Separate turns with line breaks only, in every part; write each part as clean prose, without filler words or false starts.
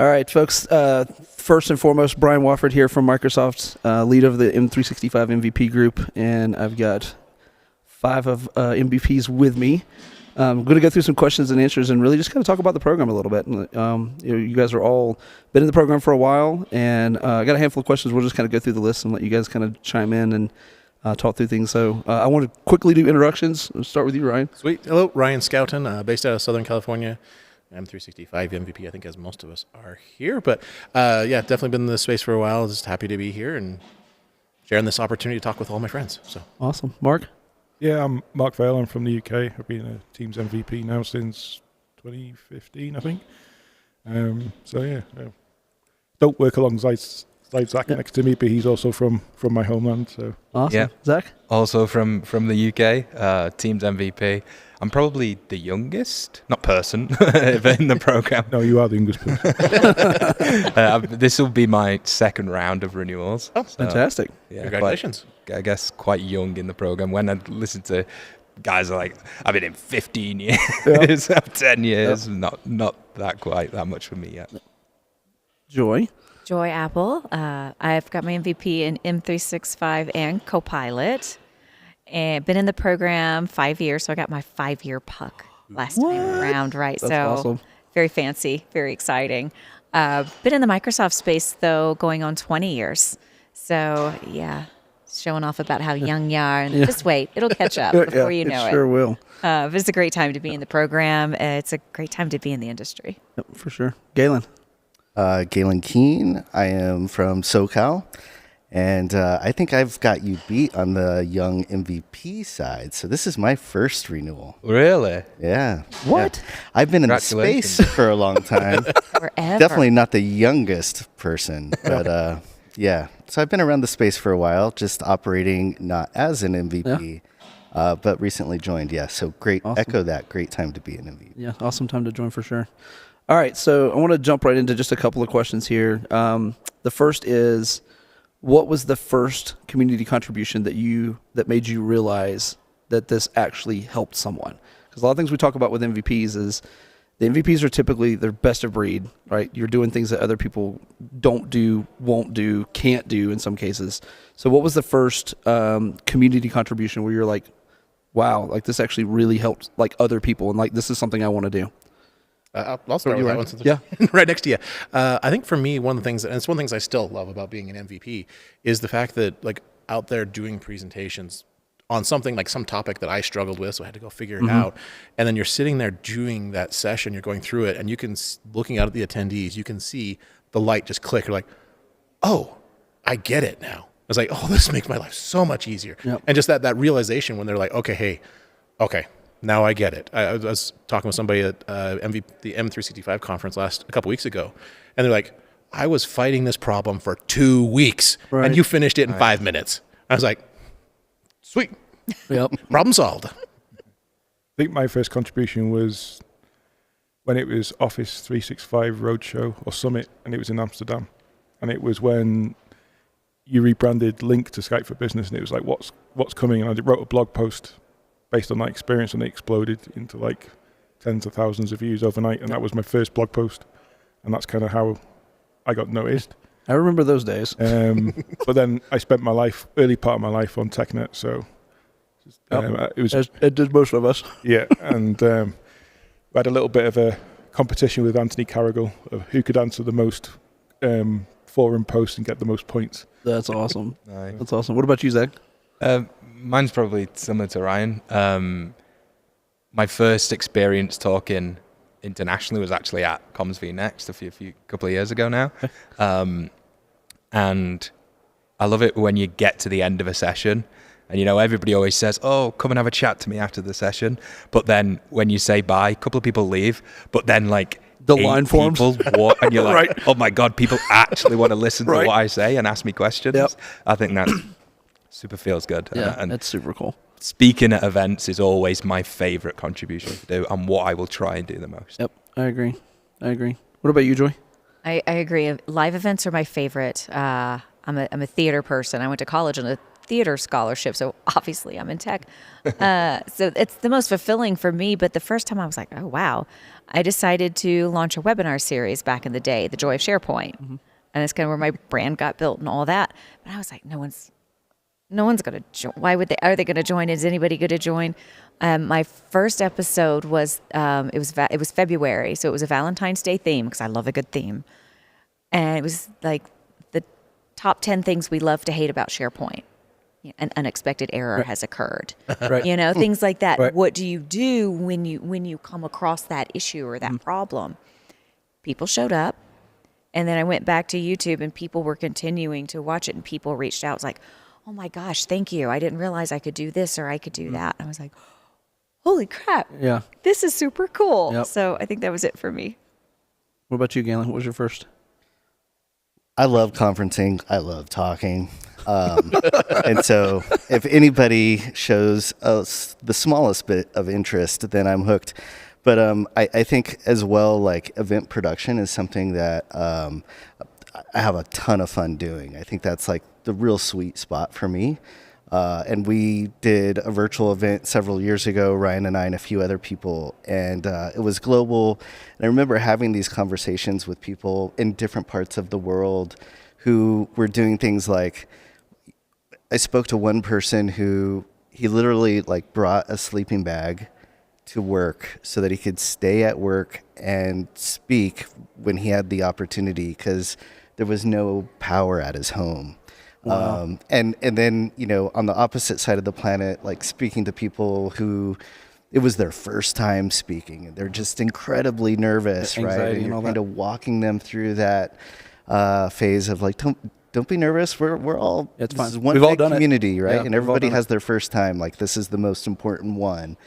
All right, folks. First and foremost, Brian Wofford here from Microsoft, lead of the M365 MVP group, and I've got 5 of MVPs with me. I'm going to go through some questions and answers and really just kind of talk about the program a little bit. You guys are all been in the program for a while, and I got a handful of questions. We'll just kind of go through the list and let you guys kind of chime in and talk through things. So I want to quickly do introductions. I'll start with you, Ryan.
Sweet. Hello, Ryan Scouten, based out of Southern California. M365 MVP, I think, as most of us are here. But definitely been in this space for a while. Just happy to be here and sharing this opportunity to talk with all my friends. So
awesome. Mark?
Yeah, I'm Mark Vale. I'm from the UK. I've been a Teams MVP now since 2015, I think. Don't work alongside Zach next to me, but he's also from my homeland. So
awesome.
Yeah.
Zach?
Also from the UK, Teams MVP. I'm probably the youngest, not person, but in the program.
No, you are the youngest person.
This will be my second round of renewals.
Oh, fantastic.
Yeah,
congratulations.
I guess quite young in the program. When I listen to guys are like, I've been in 15 years, 10 years, not that quite that much for me yet.
Joy
Apple. I've got my MVP in M365 and Copilot. And been in the program 5 years, so I got my 5-year puck last time around, right?
That's
so
awesome.
Very fancy, very exciting. Been in the Microsoft space, though, going on 20 years. So, yeah, showing off about how young you are. And just wait, it'll catch up before you know it.
Sure will.
But it's a great time to be in the program. It's a great time to be in the industry.
Yep, for sure. Galen?
Galen Keene. I am from SoCal. And I think I've got you beat on the young MVP side. So this is my first renewal.
Really?
Yeah.
What?
Yeah. I've been in space for a long time.
Forever.
Definitely not the youngest person. But yeah. So I've been around the space for a while, just operating not as an MVP, but recently joined. Yeah. So great. Awesome. Echo that. Great time to be an MVP.
Yeah. Awesome time to join for sure. All right. So I want to jump right into just a couple of questions here. The first is, what was the first community contribution that made you realize that this actually helped someone? Because a lot of things we talk about with MVPs is the MVPs are typically they're best of breed, right? You're doing things that other people don't do, won't do, can't do in some cases. So what was the first community contribution where you're like, wow, like this actually really helped like other people, and like this is something I want to do?
I'll start with that one since right next to you. I think for me, one of the things, and it's one of the things I still love about being an MVP, is the fact that like out there doing presentations on something like some topic that I struggled with, so I had to go figure it out. And then you're sitting there doing that session, you're going through it, and you can, looking out at the attendees, you can see the light just click. You're like, oh, I get it now. I was like, oh, this makes my life so much easier. Yep. And just that realization when they're like, okay, now I get it. I was talking with somebody at the M365 conference a couple weeks ago, and they're like, I was fighting this problem for 2 weeks, and you finished it in 5 minutes. I was like, sweet.
Yep.
Problem solved.
I think my first contribution was when it was Office 365 Roadshow or Summit, and it was in Amsterdam. And it was when you rebranded Link to Skype for Business, and it was like, what's coming? And I wrote a blog post based on that experience, and it exploded into like tens of thousands of views overnight. And that was my first blog post. And that's kind of how I got noticed.
I remember those days.
But then I spent early part of my life on TechNet. So it was,
it did most of us.
Yeah. And we had a little bit of a competition with Anthony Carrigal of who could answer the most forum posts and get the most points.
That's awesome.
Nice.
That's awesome. What about you, Zach?
Mine's probably similar to Ryan. My first experience talking internationally was actually at Comms vNext a couple of years ago now. And I love it when you get to the end of a session and, everybody always says, oh, come and have a chat to me after the session. But then when you say bye, a couple of people leave, but then like
the line forms
walk, and you're like, oh my God, people actually want to listen to what I say and ask me questions.
Yep.
I think that super feels good.
Yeah,
and
that's super cool.
Speaking at events is always my favorite contribution to do and what I will try and do the most.
Yep, I agree. What about you, Joy?
I agree. Live events are my favorite. I'm a theater person. I went to college in a theater scholarship, so obviously I'm in tech. So it's the most fulfilling for me. But the first time I was like, oh, wow. I decided to launch a webinar series back in the day, The Joy of SharePoint. And that's kind of where my brand got built and all that. But I was like, no one's going to join. Why would they? Are they going to join? Is anybody going to join? My first episode was it was February, so it was a Valentine's Day theme because I love a good theme, and it was like the top 10 things we love to hate about SharePoint. An unexpected error has occurred.
Right.
Things like that.
Right.
What do you do when you come across that issue or that problem? People showed up, and then I went back to YouTube, and people were continuing to watch it, and people reached out. It was like, oh my gosh, thank you. I didn't realize I could do this or I could do that. I was like, holy crap.
Yeah.
This is super cool.
Yep.
So I think that was it for me.
What about you, Galen? What was your first?
I love conferencing. I love talking. And so if anybody shows us the smallest bit of interest, then I'm hooked. But I think as well, like event production is something that I have a ton of fun doing. I think that's like the real sweet spot for me. And we did a virtual event several years ago, Ryan and I and a few other people, and it was global. And I remember having these conversations with people in different parts of the world who were doing things like, I spoke to one person who he literally like brought a sleeping bag to work so that he could stay at work and speak when he had the opportunity because there was no power at his home.
Wow.
And then, on the opposite side of the planet, like speaking to people who it was their first time speaking and they're just incredibly nervous, right? And you're kind of walking them through that phase of like, don't be nervous. We're all,
it's
this
fine.
is one
We've all
big
done
community,
it.
right?
Yeah,
and everybody has their first time. Like this is the most important one.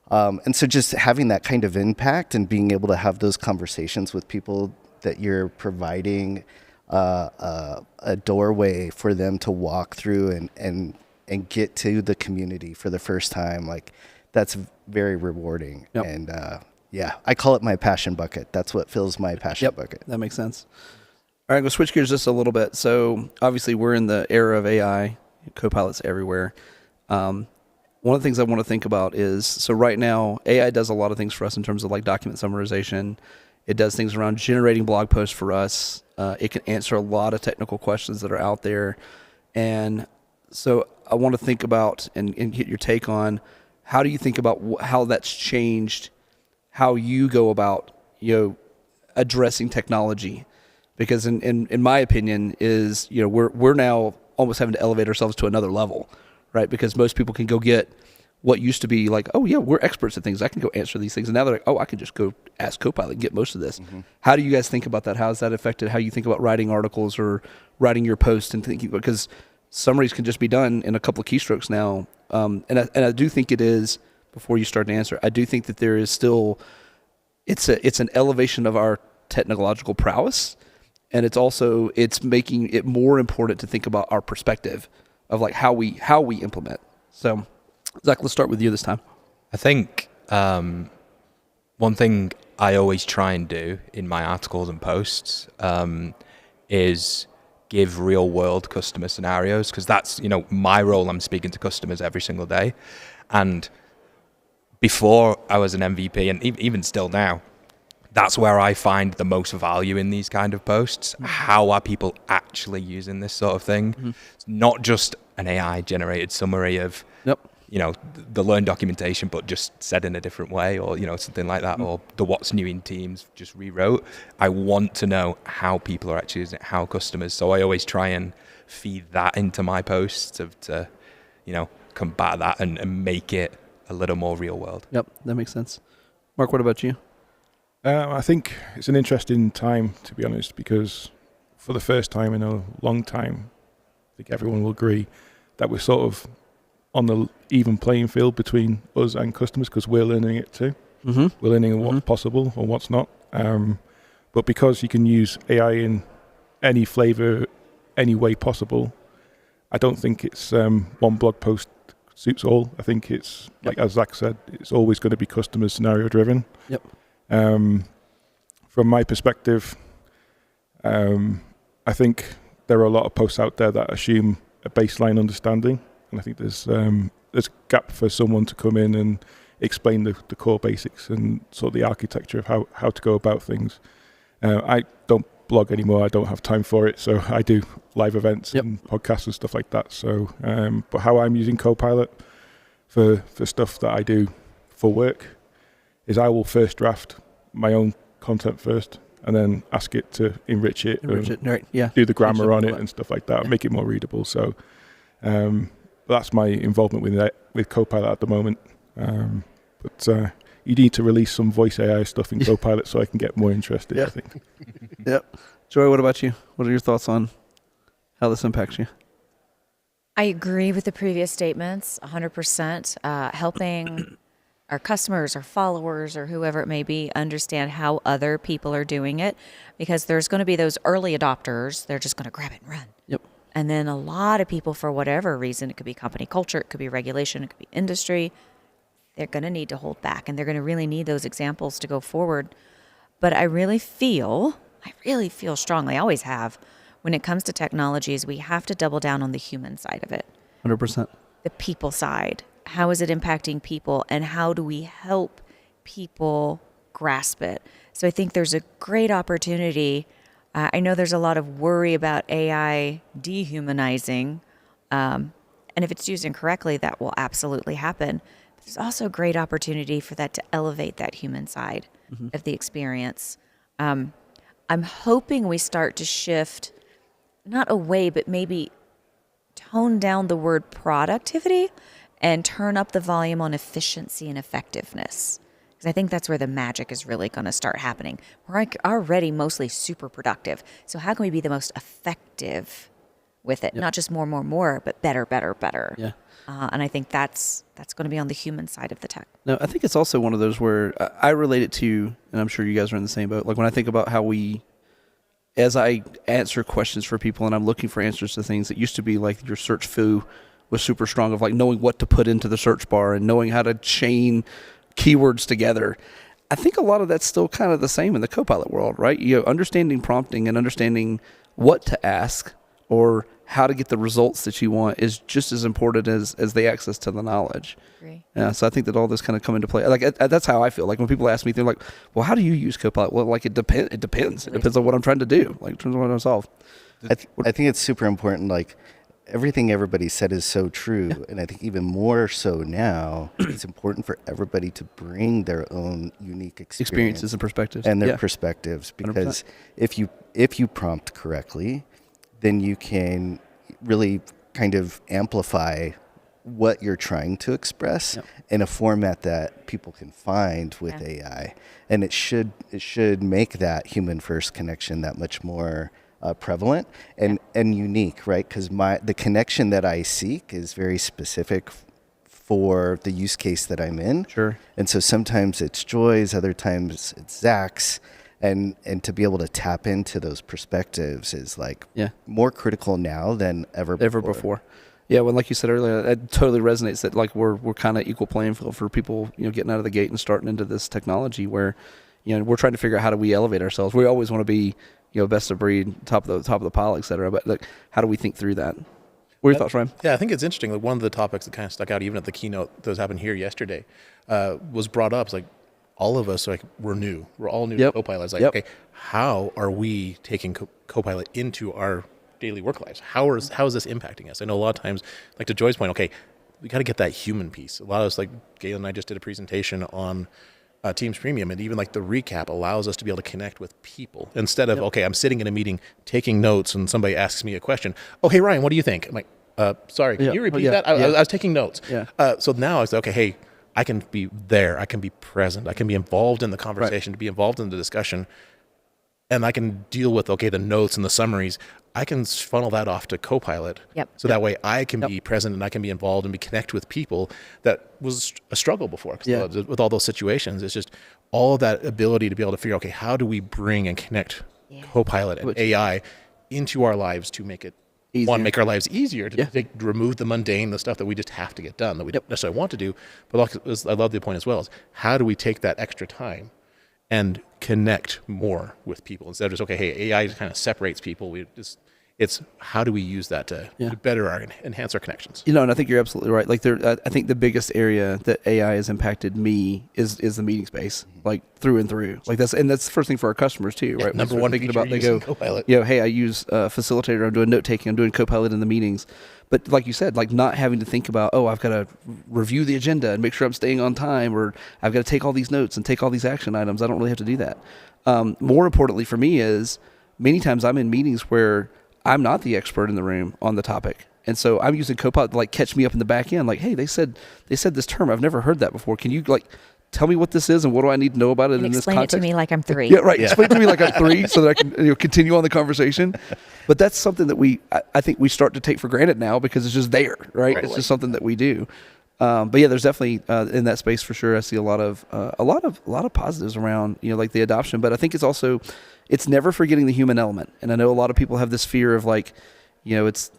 And so just having that kind of impact and being able to have those conversations with people that you're providing a doorway for them to walk through and get to the community for the first time, like that's very rewarding.
Yep.
And I call it my passion bucket. That's what fills my passion bucket.
That makes sense. All right, I'm going to switch gears just a little bit. So obviously we're in the era of AI, co-pilots everywhere. One of the things I want to think about is, so right now AI does a lot of things for us in terms of like document summarization. It does things around generating blog posts for us. It can answer a lot of technical questions that are out there. And so I want to think about and get your take on how do you think about how that's changed how you go about addressing technology? Because in my opinion is we're now almost having to elevate ourselves to another level, right? Because most people can go get what used to be like, oh yeah, we're experts at things. I can go answer these things. And now they're like, oh, I can just go ask Copilot and get most of this. Mm-hmm. How do you guys think about that? How has that affected how you think about writing articles or writing your posts and thinking? Because summaries can just be done in a couple of keystrokes now. And I do think it is, before you start to answer, I do think that there is still, it's an elevation of our technological prowess. And it's making it more important to think about our perspective of like how we implement. So Zach, let's start with you this time.
I think one thing I always try and do in my articles and posts is give real world customer scenarios, because that's my role. I'm speaking to customers every single day, and before I was an MVP, and even still now, that's where I find the most value in these kind of posts. Mm-hmm. How are people actually using this sort of thing? Mm-hmm. It's not just an AI generated summary of the learn documentation, but just said in a different way, or something like that, or the what's new in Teams just rewrote. I want to know how people are actually using it, how customers. So I always try and feed that into my posts to combat that and make it a little more real world.
Yep, that makes sense. Mark, what about you?
I think it's an interesting time, to be honest, because for the first time in a long time, I think everyone will agree that we're sort of on the even playing field between us and customers, because we're learning it too. Mm-hmm. We're learning what's possible or what's not. But because you can use AI in any flavor, any way possible, I don't think it's one blog post suits all. I think it's, like as Zach said, it's always going to be customer scenario driven.
Yep.
From my perspective, I think there are a lot of posts out there that assume a baseline understanding and I think there's a gap for someone to come in and explain the core basics and sort of the architecture of how to go about things. I don't blog anymore. I don't have time for it, so I do live events and podcasts and stuff like that. So, but how I'm using Copilot for stuff that I do for work is I will first draft my own content first, and then ask it to enrich it,
right?
Do the grammar on it and stuff like that, make it more readable. So that's my involvement with Copilot at the moment. But you need to release some voice AI stuff in Copilot so I can get more interested, I think.
Yep. Joy, what about you? What are your thoughts on how this impacts you?
I agree with the previous statements, 100%. Helping our customers or followers or whoever it may be understand how other people are doing it, because there's going to be those early adopters. They're just going to grab it and run.
Yep.
And then a lot of people, for whatever reason, it could be company culture, it could be regulation, it could be industry, they're going to need to hold back, and they're going to really need those examples to go forward. But I really feel strongly, I always have, when it comes to technologies, we have to double down on the human side of it.
100%.
The people side. How is it impacting people, and how do we help people grasp it? So I think there's a great opportunity. I know there's a lot of worry about AI dehumanizing, and if it's used incorrectly, that will absolutely happen. There's also a great opportunity for that to elevate that human side of the experience. I'm hoping we start to shift, not away, but maybe tone down the word productivity and turn up the volume on efficiency and effectiveness. Because I think that's where the magic is really going to start happening. We're already mostly super productive. So how can we be the most effective with it? Not just more, but better.
Yeah.
And I think that's going to be on the human side of the tech.
No, I think it's also one of those where I relate it to, and I'm sure you guys are in the same boat. Like when I think about how as I answer questions for people and I'm looking for answers to things that used to be like your search foo was super strong of like knowing what to put into the search bar and knowing how to chain keywords together. I think a lot of that's still kind of the same in the Copilot world, right? Understanding prompting and understanding what to ask or how to get the results that you want is just as important as the access to the knowledge.
Agree.
Yeah, so I think that all this kind of come into play. Like that's how I feel. Like when people ask me, they're like, "Well, how do you use Copilot?" Well, like it depends. It depends on what I'm trying to do. Like, it depends on what I'm trying to solve.
I think it's super important. Like everything everybody said is so true, and I think even more so now, it's important for everybody to bring their own unique
experiences and perspectives
and their perspectives. Because 100%. if you prompt correctly, then you can really kind of amplify what you're trying to express in a format that people can find with AI. And it should make that human first connection that much more prevalent and unique, right? Because the connection that I seek is very specific for the use case that I'm in.
Sure.
And so sometimes it's Joy's, other times it's Zach's. And to be able to tap into those perspectives is like more critical now than ever before.
Yeah, well, like you said earlier, it totally resonates that like we're kind of equal playing field for people, getting out of the gate and starting into this technology where, we're trying to figure out how do we elevate ourselves. We always want to be, best of breed, top of the pile, et cetera. But like, how do we think through that? What are your thoughts, Ryan?
Yeah, I think it's interesting. Like one of the topics that kind of stuck out, even at the keynote that was happened here yesterday, was brought up. It's like, all of us, like, we're new. We're all new to Copilot. It's like, okay, how are we taking Copilot into our daily work lives? How is this impacting us? I know a lot of times, like to Joy's point, okay, we got to get that human piece. A lot of us, like Galen and I just did a presentation on Teams Premium, and even like the recap allows us to be able to connect with people instead of, okay, I'm sitting in a meeting taking notes and somebody asks me a question. Oh, hey, Ryan, what do you think? I'm like, sorry, can you repeat that? I was taking notes. Yeah. So now it's okay, hey, I can be there. I can be present. I can be involved in the conversation, to be involved in the discussion. And I can deal with, the notes and the summaries. I can funnel that off to Copilot. So that way I can be present and I can be involved and connect with people. That was a struggle before. With all those situations, it's just all of that ability to be able to figure out, okay, how do we bring and connect Copilot and AI into our lives to make it easier. One, make our lives easier to remove the mundane, the stuff that we just have to get done that we don't necessarily want to do. But I love the point as well, is how do we take that extra time and connect more with people instead of just, okay, hey, AI kind of separates people. It's how do we use that to better enhance our connections?
And I think you're absolutely right. Like I think the biggest area that AI has impacted me is the meeting space, like through and through. Like that's the first thing for our customers too, right?
Number one
thinking
feature
about, they go,
Copilot.
hey, I use Facilitator, I'm doing note taking, I'm doing Copilot in the meetings. But like you said, like not having to think about, I've got to review the agenda and make sure I'm staying on time, or I've got to take all these notes and take all these action items. I don't really have to do that. More importantly for me is many times I'm in meetings where I'm not the expert in the room on the topic. And so I'm using Copilot to like catch me up in the back end. Like, hey, they said this term. I've never heard that before. Can you like tell me what this is and what do I need to know about it in this context?
Explain it to me like I'm 3.
Yeah, right. Yeah. Explain it to me like I'm 3 so that I can continue on the conversation. But that's something that I think we start to take for granted now because it's just there, right? It's just something that we do. But yeah, there's definitely in that space for sure. I see a lot of positives around like the adoption. But I think it's never forgetting the human element. And I know a lot of people have this fear of like, it's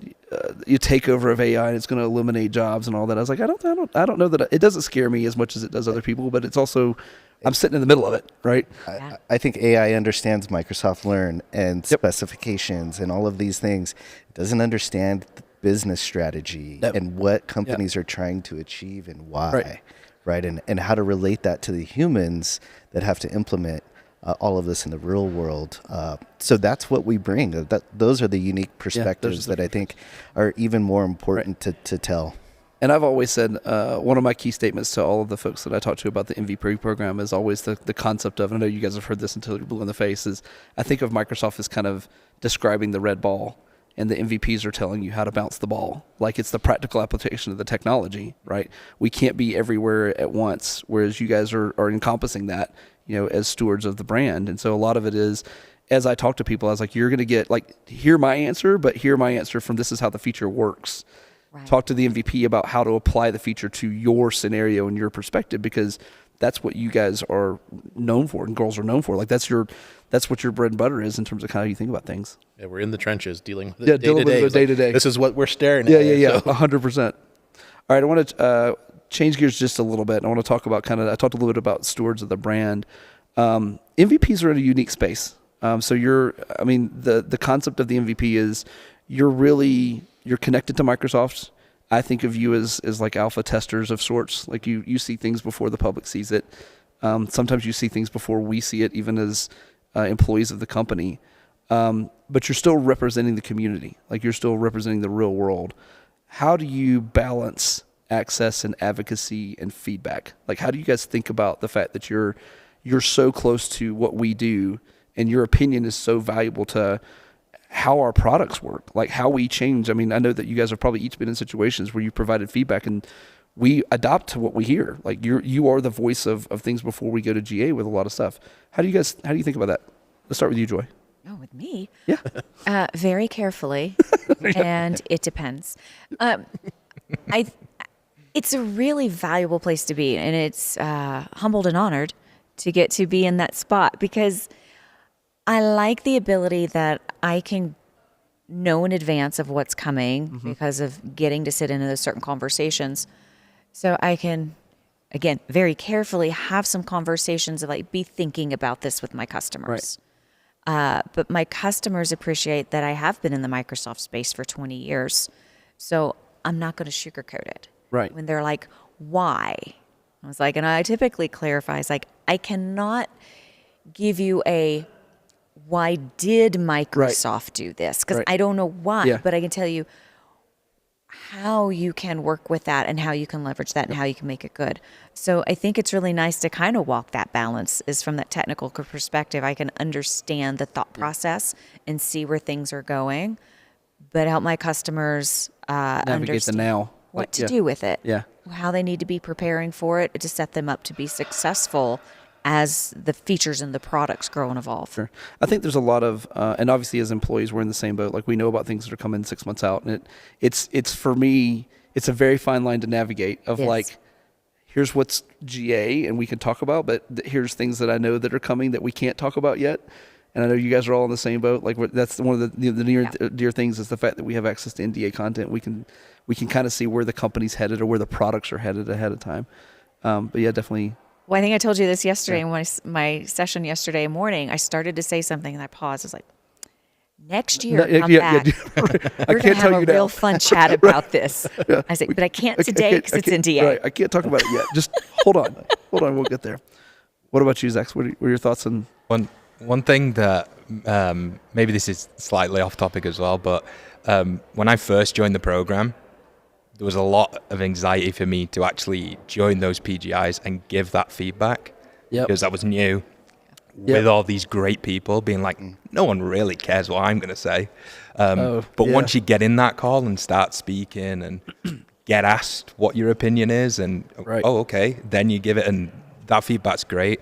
you take over of AI and it's going to eliminate jobs and all that. I was like, I don't know that it doesn't scare me as much as it does other people. But it's also I'm sitting in the middle of it, right?
I think AI understands Microsoft Learn and specifications and all of these things. It doesn't understand the business strategy and what companies are trying to achieve and why, right? And how to relate that to the humans that have to implement all of this in the real world. So that's what we bring. Those are the unique perspectives that I think are even more important to tell.
And I've always said one of my key statements to all of the folks that I talk to about the MVP program is always the concept of, and I know you guys have heard this until you're blue in the face, is I think of Microsoft as kind of describing the red ball, and the MVPs are telling you how to bounce the ball. Like it's the practical application of the technology, right? We can't be everywhere at once, whereas you guys are encompassing that, as stewards of the brand. And so a lot of it is, as I talk to people, I was like, you're going to get hear my answer, but hear my answer from this is how the feature works. Right. Talk to the MVP about how to apply the feature to your scenario and your perspective, because that's what you guys are known for and girls are known for. Like that's what your bread and butter is in terms of how you think about things.
Yeah, we're in the trenches dealing with it
dealing with it day to day.
This is what we're staring at.
Yeah, 100%. All right, I want to change gears just a little bit. I want to talk about I talked a little bit about stewards of the brand. MVPs are in a unique space. So the concept of the MVP is you're connected to Microsoft. I think of you as like alpha testers of sorts. Like you see things before the public sees it. Sometimes you see things before we see it, even as employees of the company. But you're still representing the community. Like you're still representing the real world. How do you balance access and advocacy and feedback? Like how do you guys think about the fact that you're so close to what we do and your opinion is so valuable to how our products work, like how we change? I mean, I know that you guys have probably each been in situations where you provided feedback and we adopt to what we hear. Like you are the voice of things before we go to GA with a lot of stuff. How do you think about that? Let's start with you, Joy.
Oh, with me?
Yeah.
Very carefully. And it depends. It's a really valuable place to be, and it's humbled and honored to get to be in that spot, because I like the ability that I can know in advance of what's coming because of getting to sit in those certain conversations. So I can, again, very carefully have some conversations of be thinking about this with my customers. Right. But my customers appreciate that I have been in the Microsoft space for 20 years. So I'm not going to sugarcoat it.
Right.
When they're like, why? I was like, and I typically clarify, it's like, I cannot give you a why did Microsoft do this? Because I don't know why, but I can tell you how you can work with that and how you can leverage that and how you can make it good. So I think it's really nice to kind of walk that balance, is from that technical perspective. I can understand the thought process and see where things are going, but help my customers
navigate the now.
What to do with it.
Yeah.
How they need to be preparing for it to set them up to be successful as the features and the products grow and evolve.
Sure. I think there's a lot of, and obviously as employees, we're in the same boat. Like we know about things that are coming 6 months out, and it's for me, it's a very fine line to navigate of like, here's what's GA and we can talk about, but here's things that I know that are coming that we can't talk about yet. And I know you guys are all in the same boat. Like that's one of the near dear things is the fact that we have access to NDA content. We can kind of see where the company's headed or where the products are headed ahead of time. But yeah, definitely.
Well, I think I told you this yesterday in my session yesterday morning. I started to say something and I paused. I was like, next year, come back. We're going to have a real fun chat about this. Yeah. I say, but I can't today because it's NDA.
Right, I can't talk about it yet. Just hold on. We'll get there. What about you, Zach? What are your thoughts on?
One thing that maybe this is slightly off topic as well, but when I first joined the program, there was a lot of anxiety for me to actually join those PGIs and give that feedback because that was new. With all these great people being like, no one really cares what I'm going to say. But once you get in that call and start speaking and get asked what your opinion is and, okay, then you give it, and that feedback's great.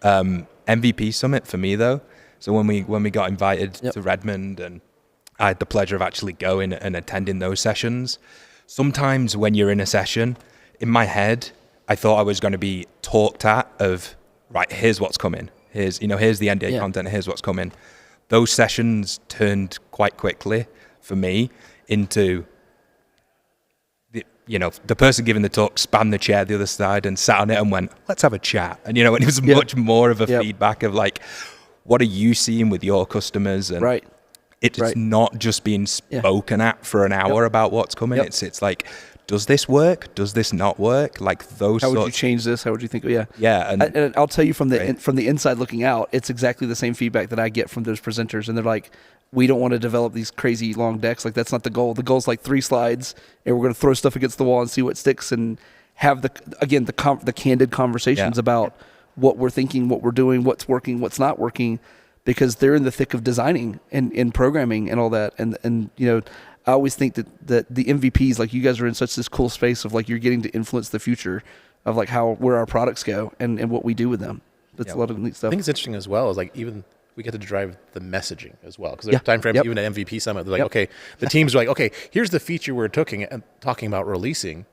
MVP Summit for me, though. So when we got invited to Redmond, and I had the pleasure of actually going and attending those sessions, sometimes when you're in a session, in my head, I thought I was going to be talked at of, right, here's what's coming. Here's the NDA content, here's what's coming. Those sessions turned quite quickly for me into the person giving the talk spanned the chair the other side and sat on it and went, let's have a chat. And and it was much more of a feedback of like, what are you seeing with your customers? And it's not just being spoken at for an hour about what's coming. It's like, does this work? Does this not work? Like those.
How would you change this? How would you think? Yeah.
And
I'll tell you from the inside looking out, it's exactly the same feedback that I get from those presenters, and they're like, we don't want to develop these crazy long decks. Like that's not the goal. The goal is like 3 slides, and we're going to throw stuff against the wall and see what sticks, and have the candid conversations about what we're thinking, what we're doing, what's working, what's not working, because they're in the thick of designing and programming and all that, and I always think that the MVPs, like you guys are in such this cool space of like you're getting to influence the future of like where our products go and what we do with them. That's a lot of neat stuff.
I think it's interesting as well is like even we get to drive the messaging as well, because there's time frames even at MVP Summit. They're like, okay, the teams are like, okay, here's the feature we're talking about releasing.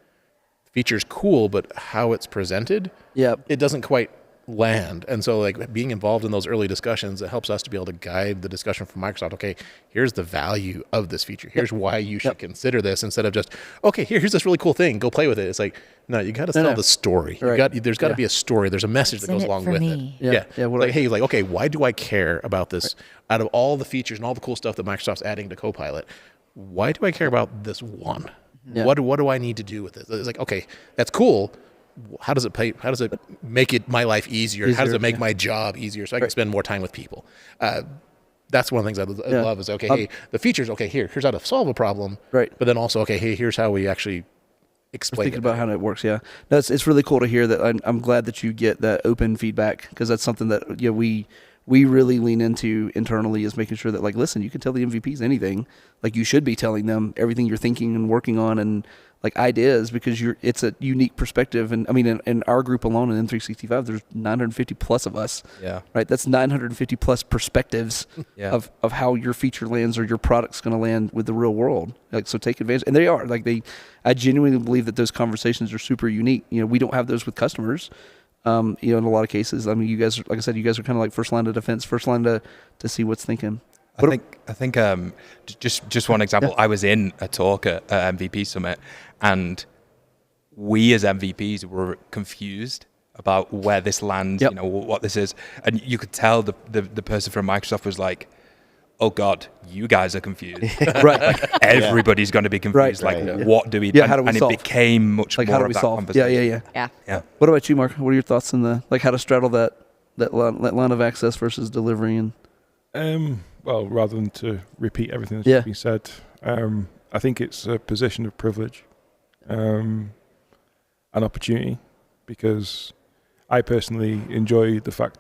The feature's cool, but how it's presented, it doesn't quite land. And so like being involved in those early discussions, it helps us to be able to guide the discussion from Microsoft. Okay, here's the value of this feature. Here's why you should consider this, instead of just, okay, here's this really cool thing, go play with it. It's like, no, you got to tell the story. There's got to be a story. There's a message that goes along with it. Okay, why do I care about this? Out of all the features and all the cool stuff that Microsoft's adding to Copilot, why do I care about this one? What do I need to do with this? It's like, okay, that's cool. How does it pay? How does it make my life easier? How does it make my job easier so I can spend more time with people? That's one of the things I love is, okay, hey, the features, okay, here's how to solve a problem. Right. But then also, okay, hey, here's how we actually explain
thinking about how it works. Yeah. No, it's really cool to hear that. I'm glad that you get that open feedback, because that's something that we really lean into internally, is making sure that, like, listen, you can tell the MVPs anything. Like, you should be telling them everything you're thinking and working on, and like ideas, because it's a unique perspective. And I mean, in our group alone in M365, there's 950 plus of us. Yeah. Right. That's 950 plus perspectives of how your feature lands or your product's going to land with the real world. Like, so take advantage. And they are I genuinely believe that those conversations are super unique. We don't have those with customers. In a lot of cases. I mean, you guys, like I said, you guys are kind of like first line of defense, first line to see what's thinking.
I think just one example. I was in a talk at MVP Summit, and we as MVPs were confused about where this lands, what this is, and you could tell the person from Microsoft was like, oh God, you guys are confused. Right. Like everybody's going to be confused. What do we do?
How do we solve?
It became much more of that conversation.
Yeah. What about you, Mark? What are your thoughts on how to straddle that line of access versus delivery? And
well, rather than to repeat everything that's been said, I think it's a position of privilege, an opportunity, because I personally enjoy the fact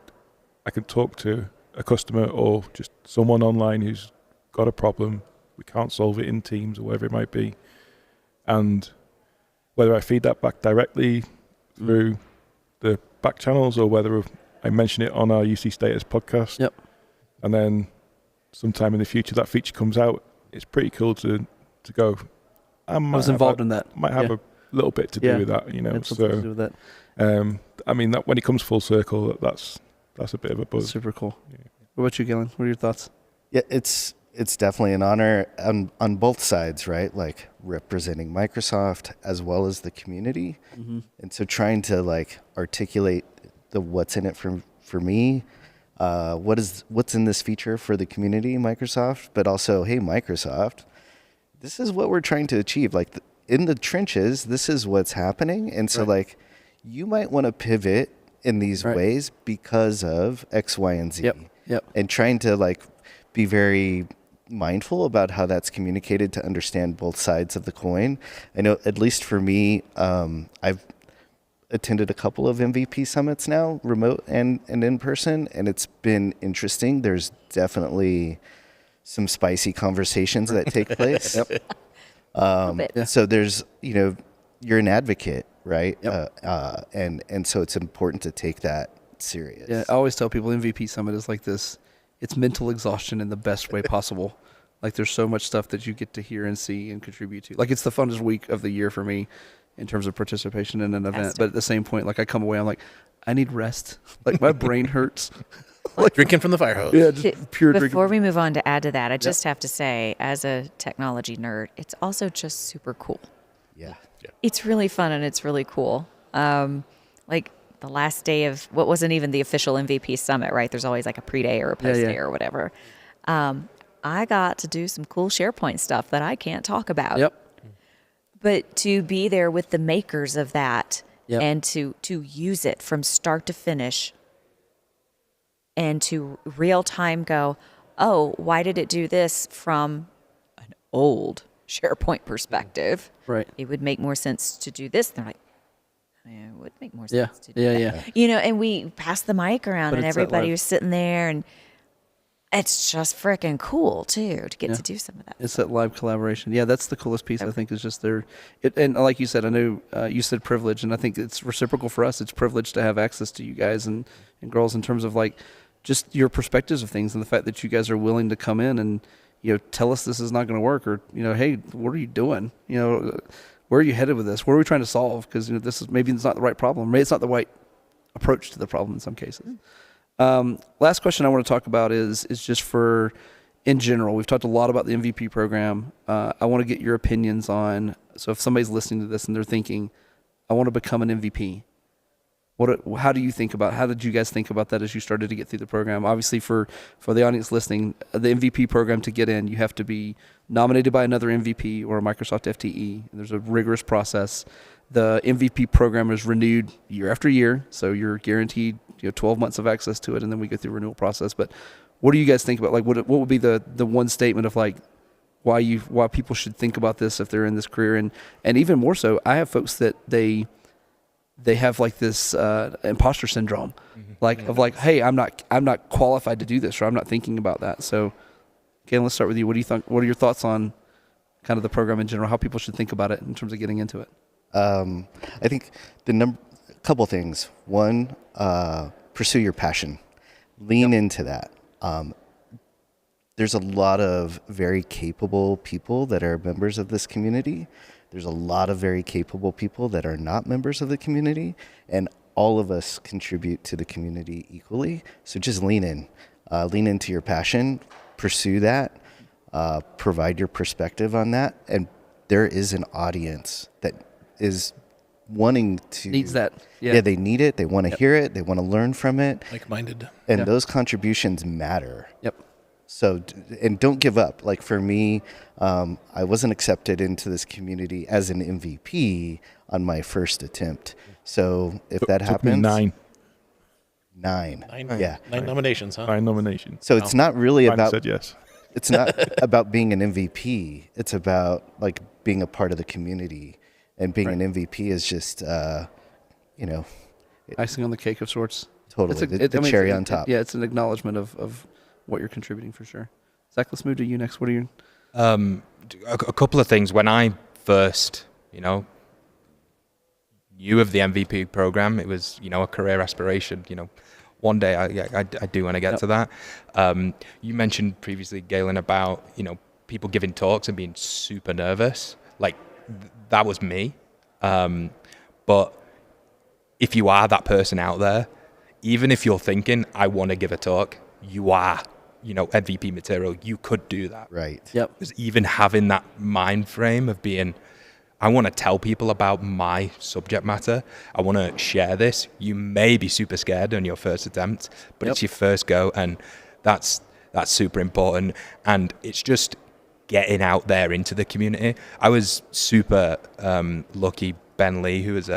I can talk to a customer or just someone online who's got a problem, we can't solve it in Teams or whatever it might be, and whether I feed that back directly through the back channels or whether I mention it on our UC Status podcast, and then sometime in the future that feature comes out, it's pretty cool to go, I
was involved in that.
Might have a little bit to do with that,
So to do with that.
I mean, that when it comes full circle, that's a bit of a buzz.
That's super cool. Yeah. What about you, Galen? What are your thoughts?
Yeah, it's definitely an honor on both sides, right? Like representing Microsoft as well as the community. Mm-hmm. And so trying to like articulate the what's in it for me what's in this feature for the community, Microsoft, but also, hey, Microsoft, this is what we're trying to achieve. Like in the trenches, this is what's happening. And so like you might want to pivot in these ways because of X, Y, and Z.
Yep.
And trying to like be very mindful about how that's communicated to understand both sides of the coin. I know, at least for me, I've attended a couple of MVP summits now, remote and in person, and it's been interesting. There's definitely some spicy conversations that take place. So there's, you're an advocate, right? And so it's important to take that serious.
Yeah, I always tell people MVP Summit is like this. It's mental exhaustion in the best way possible. Like there's so much stuff that you get to hear and see and contribute to. Like it's the funnest week of the year for me in terms of participation in an event. But at the same point, like I come away, I'm like, I need rest. Like my brain hurts.
Like drinking from the fire hose.
Yeah, just pure drinking.
Before we move on to add to that, I just have to say, as a technology nerd, it's also just super cool.
Yeah.
It's really fun and it's really cool. Like the last day of what wasn't even the official MVP summit, right? There's always like a pre-day or a post-day or whatever. I got to do some cool SharePoint stuff that I can't talk about.
Yep.
But to be there with the makers of that and to use it from start to finish and to real time go, oh, why did it do this from an old SharePoint perspective?
Right.
It would make more sense to do this. They're like, yeah, it would make more sense to do that. And we passed the mic around and everybody was sitting there and it's just freaking cool too to get to do some of that.
It's that live collaboration. Yeah, that's the coolest piece. I think is just and like you said, I know you said privilege, and I think it's reciprocal for us. It's privilege to have access to you guys and girls in terms of like just your perspectives of things and the fact that you guys are willing to come in and tell us this is not going to work, or hey, what are you doing? Where are you headed with this? What are we trying to solve? Because this is maybe it's not the right problem. Maybe it's not the right approach to the problem in some cases. Last question I want to talk about is just for in general. We've talked a lot about the MVP program. I want to get your opinions on. So if somebody's listening to this and they're thinking, I want to become an MVP. How do you think about? How did you guys think about that as you started to get through the program? Obviously, for the audience listening, the MVP program to get in, you have to be nominated by another MVP or a Microsoft FTE. There's a rigorous process. The MVP program is renewed year after year, so you're guaranteed 12 months of access to it, and then we go through a renewal process. But what do you guys think about? Like, what would be the one statement of like why people should think about this if they're in this career, and even more so, I have folks that they have like this imposter syndrome, of like, hey, I'm not qualified to do this, or I'm not thinking about that. So, Galen, let's start with you. What do you think? What are your thoughts on kind of the program in general? How people should think about it in terms of getting into it?
I think couple things. One, pursue your passion. Lean into that. There's a lot of very capable people that are members of this community. There's a lot of very capable people that are not members of the community, and all of us contribute to the community equally. So just lean in. Lean into your passion. Pursue that. Provide your perspective on that. And there is an audience that is wanting to
needs that.
Yeah, they need it. They want to hear it. They want to learn from it.
Like-minded.
And those contributions matter.
Yep.
So, and don't give up. Like for me, I wasn't accepted into this community as an MVP on my first attempt. So if that happens,
nine.
Yeah.
9 nominations, huh?
9 nominations.
So it's not really about.
Said yes.
It's not about being an MVP. It's about like being a part of the community. And being an MVP is just,
icing on the cake of sorts.
Totally, the cherry on top.
It's an acknowledgement of what you're contributing for sure. Zach, let's move to you next. What are you?
A couple of things. When I first, knew of the MVP program, it was, a career aspiration. One day I do want to get to that. You mentioned previously, Galen, about people giving talks and being super nervous. Like that was me. But if you are that person out there, even if you're thinking, I want to give a talk, you are, MVP material. You could do that.
Right.
Yep.
Because even having that mind frame of being, I want to tell people about my subject matter. I want to share this. You may be super scared on your first attempt, but it's your first go, and that's super important. And it's just getting out there into the community. I was super lucky. Ben Lee, who is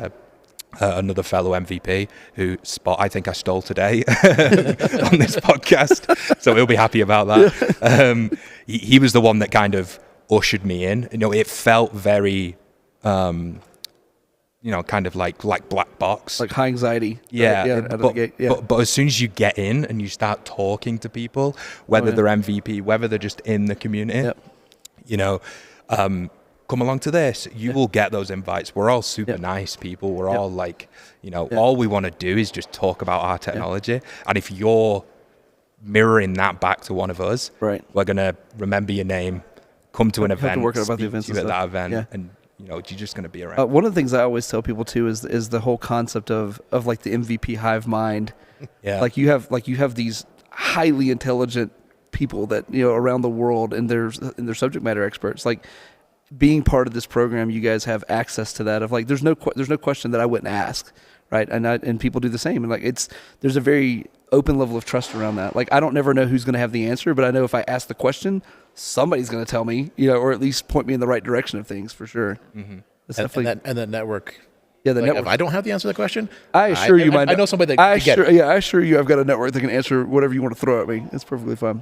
another fellow MVP, who I think I stole today on this podcast, so he'll be happy about that. He was the one that kind of ushered me in. It felt very kind of like black box,
like high anxiety.
But as soon as you get in and you start talking to people, whether they're MVP, whether they're just in the community, come along to this, you will get those invites. We're all super nice people. We're all like, all we want to do is just talk about our technology. And if you're mirroring that back to one of us, we're going to remember your name, come to an event,
speak to you
at that event, and you're just going to be around.
One of the things I always tell people too is the whole concept of like the MVP hive mind.
Yeah.
Like you have these highly intelligent people that around the world, and they're subject matter experts. Like being part of this program, you guys have access to that. Of like, there's no question that I wouldn't ask, right? And people do the same. And like there's a very open level of trust around that. Like I don't never know who's going to have the answer, but I know if I ask the question, somebody's going to tell me, or at least point me in the right direction of things for sure.
Mm-hmm. And that network.
Yeah, the network.
If I don't have the answer to the question,
I assure you,
I know somebody that can get it.
Yeah, I assure you, I've got a network that can answer whatever you want to throw at me. It's perfectly fine.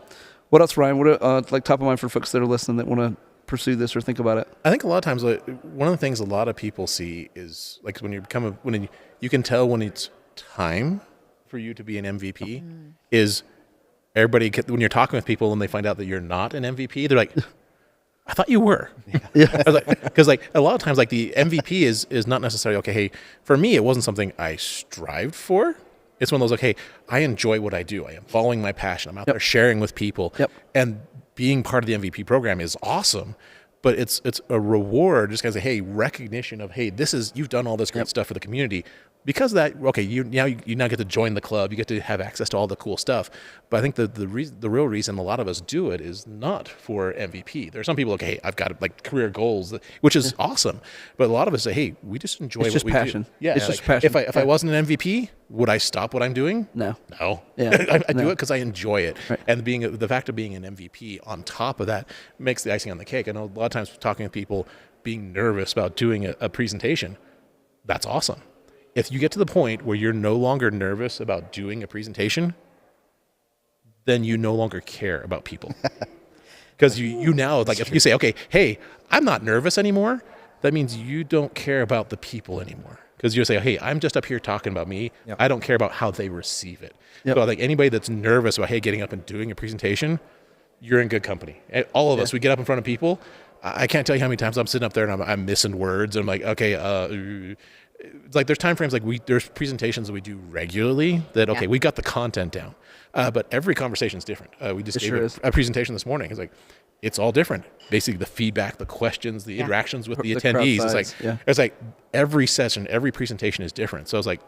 What else, Ryan? What like top of mind for folks that are listening that want to pursue this or think about it?
I think a lot of times, one of the things a lot of people see is like when you can tell when it's time for you to be an MVP is everybody when you're talking with people and they find out that you're not an MVP, they're like, I thought you were. Yeah. Because like a lot of times, like the MVP is not necessarily okay. Hey, for me, it wasn't something I strived for. It's one of those like, hey, I enjoy what I do. I am following my passion. I'm out there sharing with people, and being part of the MVP program is awesome. But it's a reward, just kind of say, hey, recognition of, hey, you've done all this great stuff for the community. Because of that, okay, you now get to join the club. You get to have access to all the cool stuff. But I think the real reason a lot of us do it is not for MVP. There are some people like, hey, I've got like career goals, which is awesome. But a lot of us say, hey, we just enjoy what we
passion.
do. Yeah,
it's just passion.
If I wasn't an MVP, would I stop what I'm doing?
No.
Yeah. I do it because I enjoy it. Right. And the fact of being an MVP on top of that makes the icing on the cake. I know a lot of times talking to people being nervous about doing a presentation, that's awesome. If you get to the point where you're no longer nervous about doing a presentation, then you no longer care about people. Because you now, like if you say, okay, hey, I'm not nervous anymore, that means you don't care about the people anymore. Because you say, hey, I'm just up here talking about me. Yep. I don't care about how they receive it. Yep. So like anybody that's nervous about, hey, getting up and doing a presentation, you're in good company. And all of us, we get up in front of people. I can't tell you how many times I'm sitting up there and I'm missing words. And I'm like, okay, it's like there's time frames like there's presentations that we do regularly that we got the content down, but every conversation is different. We just gave a presentation this morning. It's like it's all different. Basically, the feedback, the questions, the interactions with the attendees. It's like every session, every presentation is different. So it's like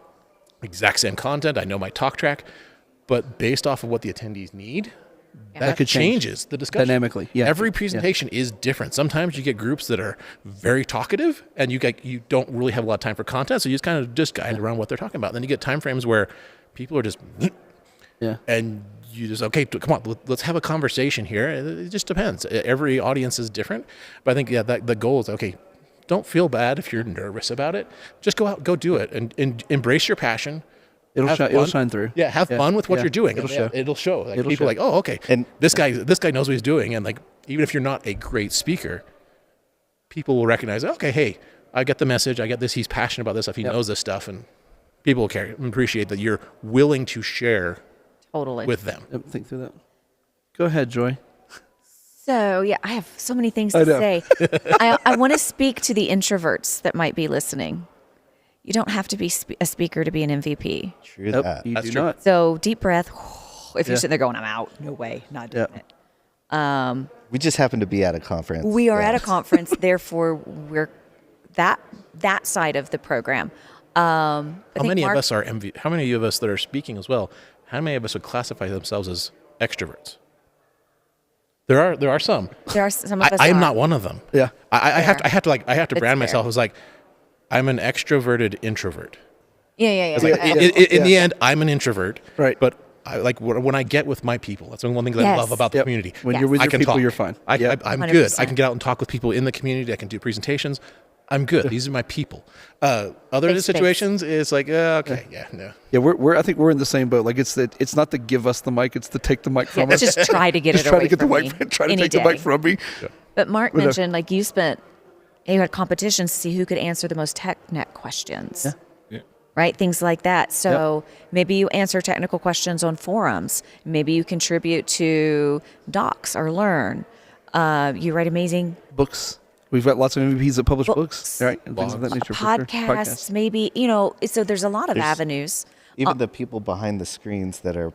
exact same content. I know my talk track, but based off of what the attendees need. That could changes the discussion
dynamically. Yeah.
Every presentation is different. Sometimes you get groups that are very talkative, and you don't really have a lot of time for content, so you just kind of guide around what they're talking about. Then you get time frames where people are just, and you just okay, come on, let's have a conversation here. It just depends. Every audience is different, but I think that the goal is okay. Don't feel bad if you're nervous about it. Just go out, go do it, and embrace your passion.
It'll shine through.
Yeah, have fun with what you're doing. It'll show. Like people are like, oh, okay, and this guy knows what he's doing, and like even if you're not a great speaker, people will recognize, okay, hey, I get the message. I get this. He's passionate about this stuff. He knows this stuff, and people will care and appreciate that you're willing to share with them.
Think through that. Go ahead, Joy.
So yeah, I have so many things to say. I want to speak to the introverts that might be listening. You don't have to be a speaker to be an MVP.
True that.
You do not.
So deep breath. If you're sitting there going, I'm out. No way. Not doing it.
We just happen to be at a conference.
We are at a conference. Therefore, we're that side of the program.
How many of us that are speaking as well, how many of us would classify themselves as extroverts? There are some.
There are some of us.
I am
are.
not one of them.
Yeah.
I have to
It's
brand
fair.
myself as like, I'm an extroverted introvert.
Yeah.
It's like, in the end, I'm an introvert.
Right.
But I like when I get with my people. That's one thing that I love about the community.
When
Yes.
you're with
I
your
can
people,
talk.
you're fine.
I'm
100%.
good. I can get out and talk with people in the community. I can do presentations. I'm good. These are my people. Other
Big
situations, it's like, okay, no.
Yeah, I think we're in the same boat. Like it's not to give us the mic, it's to take the mic from us.
Just try to get
Just
it
try
away
to get the
from
mic,
me.
try to
any
take the
day.
mic from me.
But Mark
With a-
mentioned like you had competitions to see who could answer the most TechNet questions.
Yeah.
Yeah.
Right? Things like that. So maybe you answer technical questions on forums. Maybe you contribute to docs or learn. You write amazing
Books. We've got lots of MVPs that publish books,
Books.
right? And things of that nature. for sure.
podcasts, maybe, so there's a lot of avenues.
Even the people behind the screens that are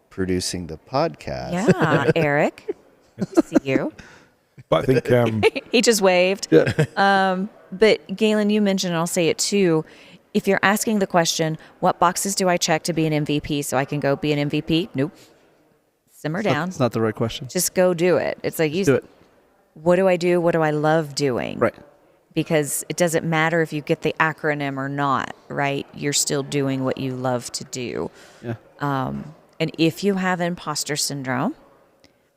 producing the podcast.
Yeah, Eric. Good to see you.
But I think
He just waved.
Yeah.
But Galen, you mentioned, and I'll say it too, if you're asking the question, what boxes do I check to be an MVP so I can go be an MVP? Nope. Simmer down.
It's not the right question.
Just go do it. It's like,
Do it.
what do I do? What do I love doing?
Right.
Because it doesn't matter if you get the acronym or not, right? You're still doing what you love to do.
Yeah.
And if you have imposter syndrome,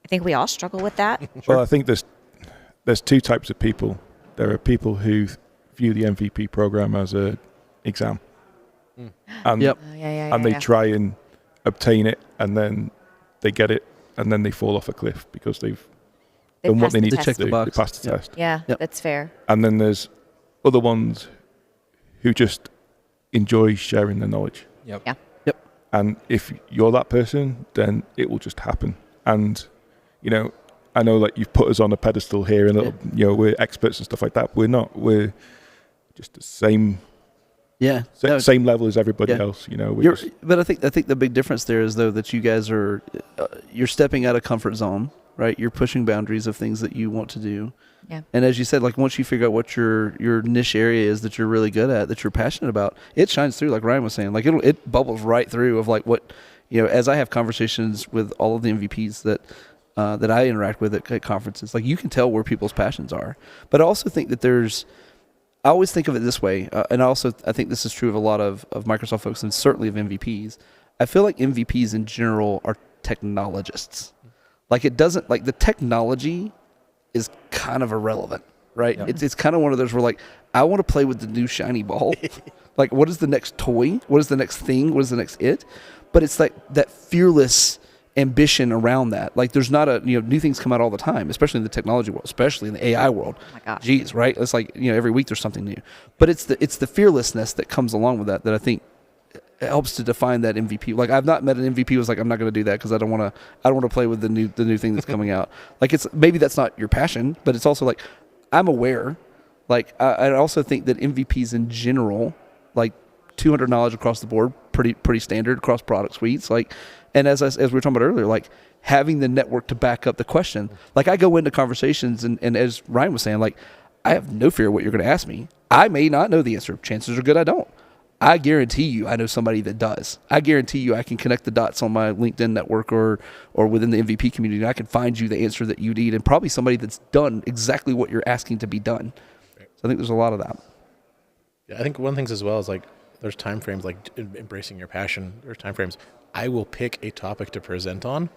I think we all struggle with that.
Well, I think there's two types of people. There are people who view the MVP program as a exam, and
Yep.
and they try and obtain it, and then they get it, and then they fall off a cliff because they've done what
passed
they
the
need to
test.
do.
The box.
They passed the
Yep.
test,
Yeah,
Yep.
that's fair.
and then there's other ones who just enjoy sharing their knowledge.
Yep.
Yeah.
And if you're that person, then it will just happen. And, I know like you've put us on a pedestal here and we're experts and stuff like that. We're not. We're just the same
Yeah. No,
same level as everybody
Yeah.
else.
but I think the big difference there is though that you guys are you're stepping out of comfort zone, right? You're pushing boundaries of things that you want to do.
Yeah.
And as you said, like once you figure out what your niche area is that you're really good at, that you're passionate about, it shines through. Like Ryan was saying, like it bubbles right through of like what as I have conversations with all of the MVPs that I interact with at conferences, like you can tell where people's passions are. But I also think that I always think of it this way, and I think this is true of a lot of Microsoft folks and certainly of MVPs. I feel like MVPs in general are technologists. Like it doesn't like the technology is kind of irrelevant, right?
Yeah.
It's kind of one of those where like I want to play with the new shiny ball. Like what is the next toy? What is the next thing? What is the next it? But it's like that fearless ambition around that. Like there's not new things come out all the time, especially in the technology world, especially in the AI world.
Oh my gosh.
Jeez, right? It's like every week there's something new. But it's the fearlessness that comes along with that I think helps to define that MVP. Like I've not met an MVP who was like, I'm not going to do that because I don't want to play with the new thing that's coming out. Like it's maybe that's not your passion, but it's also like I'm aware. Like I also think that MVPs in general, like 200 knowledge across the board, pretty standard across product suites. Like, and as we were talking about earlier, like having the network to back up the question. Like I go into conversations and as Ryan was saying, like I have no fear of what you're going to ask me. I may not know the answer. Chances are good I don't. I guarantee you I know somebody that does. I guarantee you I can connect the dots on my LinkedIn network or within the MVP community, and I can find you the answer that you need, and probably somebody that's done exactly what you're asking to be done. So I think there's a lot of that.
Yeah, I think one of the things as well is like there's time frames, like embracing your passion. There's time frames. I will pick a topic to present on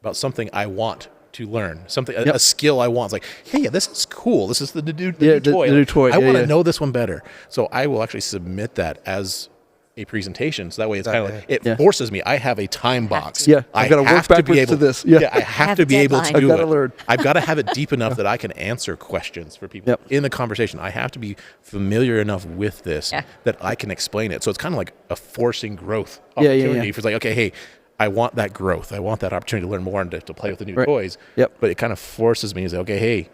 about something I want to learn, something a skill I want. It's like, hey, yeah, this is cool. This is the new toy.
The new toy.
I want to know this one better. So I will actually submit that as a presentation. So that way it's kind of like, it forces me. I have a time box.
Yeah, I've got to work backwards to this. Yeah,
I have to be able to do
I've got to
it.
learn.
I've got to have it deep enough that I can answer questions for people in the conversation. I have to be familiar enough with this that I can explain it. So it's kind of like a forcing growth opportunity. For like, okay, hey, I want that growth. I want that opportunity to learn more and to play with the new toys.
Yep.
But it kind of forces me to say, okay, hey,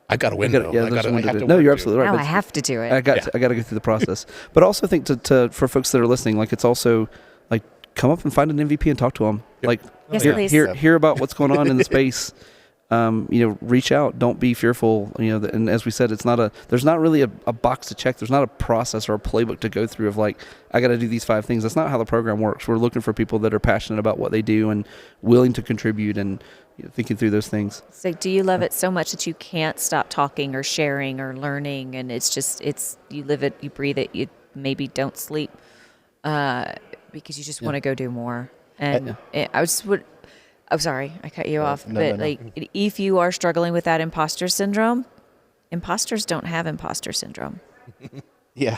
I got a window.
No, you're absolutely right.
Now I have to do it.
I got to go through the process. But I also think for folks that are listening, like it's also like come up and find an MVP and talk to them. Like
Yes, please.
hear about what's going on in the space. reach out. Don't be fearful. And as we said, there's not really a box to check. There's not a process or a playbook to go through of like, I got to do these 5 things. That's not how the program works. We're looking for people that are passionate about what they do and willing to contribute and thinking through those things.
So do you love it so much that you can't stop talking or sharing or learning, and you live it, you breathe it, you maybe don't sleep because you just want to go do more? And I'm sorry, I cut you off.
No.
If you are struggling with that imposter syndrome, imposters don't have imposter syndrome.
Yeah.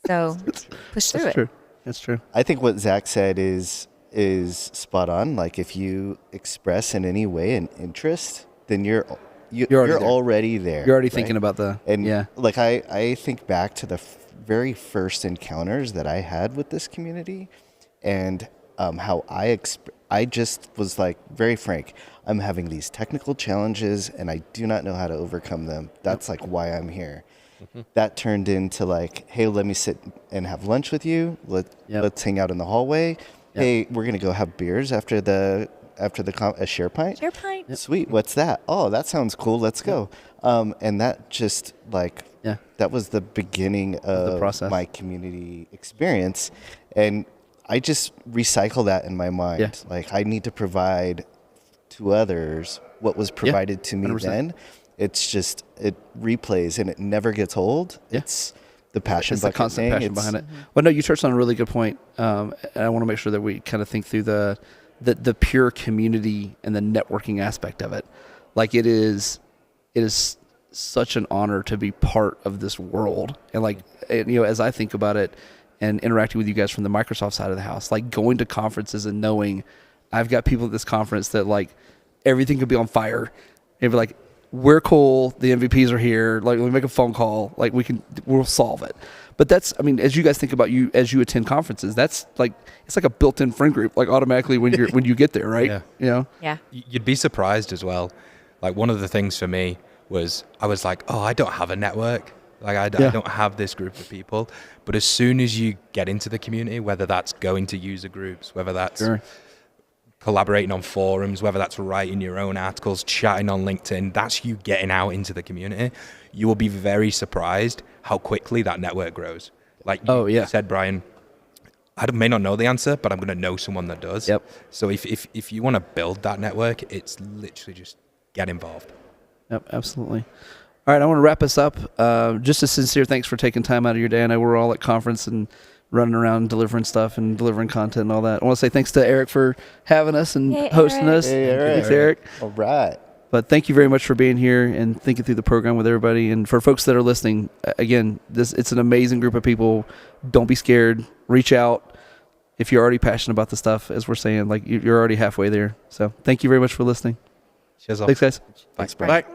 So push through it.
True. That's true.
I think what Zach said is spot on. Like if you express in any way an interest, then you're already there.
You're already thinking about
like I think back to the very first encounters that I had with this community, and how I just was like very frank. I'm having these technical challenges and I do not know how to overcome them. That's like why I'm here. Mm-hmm. That turned into like, hey, let me sit and have lunch with you. Let's hang out in the hallway. Yep. Hey, we're gonna go have beers after a share pint.
Share pint.
Yep. Sweet. What's that? Oh, that sounds cool. Let's go. And that just that was the beginning of the process. My community experience, and I just recycle that in my mind. Yeah. Like I need to provide to others what was provided to me 100%. Then. It's just it replays and it never gets old. Yeah. It's the passion.
It's the constant passion behind it. Well, no, you touched on a really good point, and I want to make sure that we kind of think through the pure community and the networking aspect of it. Like it is such an honor to be part of this world, and as I think about it and interacting with you guys from the Microsoft side of the house, like going to conferences and knowing I've got people at this conference that like everything could be on fire, and be like, we're cool. The MVPs are here. Like, we make a phone call. Like, we'll solve it. But that's, as you guys think about as you attend conferences, that's like, it's like a built-in friend group, like automatically when you get there, right?
Yeah.
Yeah.
You'd be surprised as well. Like one of the things for me was I was like, oh, I don't have a network. Like I don't have this group of people. But as soon as you get into the community, whether that's going to user groups, whether that's collaborating on forums, whether that's writing your own articles, chatting on LinkedIn, that's you getting out into the community. You will be very surprised how quickly that network grows. Like you said, Brian, I may not know the answer, but I'm going to know someone that does.
Yep.
So if you want to build that network, it's literally just get involved.
Yep, absolutely. All right, I want to wrap us up. Just a sincere thanks for taking time out of your day. I know we're all at conference and running around delivering stuff and delivering content and all that. I want to say thanks to Eric for having us and hosting us.
Hey, Eric.
Thanks, Eric.
All right.
But thank you very much for being here and thinking through the program with everybody. And for folks that are listening, again, it's an amazing group of people. Don't be scared. Reach out. If you're already passionate about the stuff, as we're saying, like you're already halfway there. So thank you very much for listening.
Cheers.
Thanks, guys.
Thanks,
Bye.